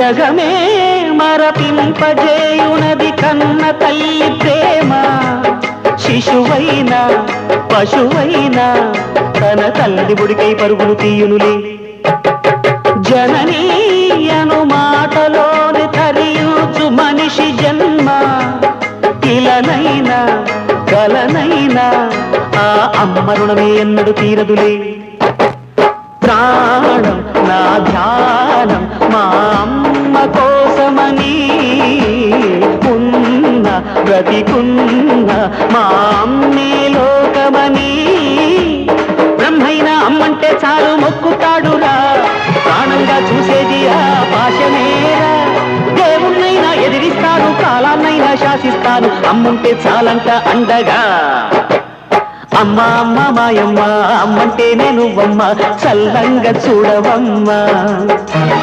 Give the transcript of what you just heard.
జగమే మరపింపజేయునది కన్న తల్లి ప్రేమ. శిశువైనా పశువైనా తన తల్లి బుడికై పరుగులు తీయునులే. జననీ అను మాటలోని తరియుచు మనిషి జన్మ. ఇలనైనా కలనైనా ఆ అమ్మ రుణమే ఎన్నడు తీరదులే. ప్రాణం నా ధ్యానం మా అమ్మ కోసమని, ఉన్న బ్రతికున్న మా అమ్మే లోకమని. బ్రహ్మైనా అమ్మంటే చాలు మొక్కుతాడురా, ప్రాణంగా చూసేది ఆ పాశమేరా. దేవుణ్ణైనా ఎదిరిస్తాను, కాలాన్నైనా శాసిస్తాను, అమ్ముంటే చాలంట అండగా. అమ్మ అమ్మ మాయమ్మ, అమ్మంటే నేను అమ్మ, చల్లంగా చూడవమ్మ.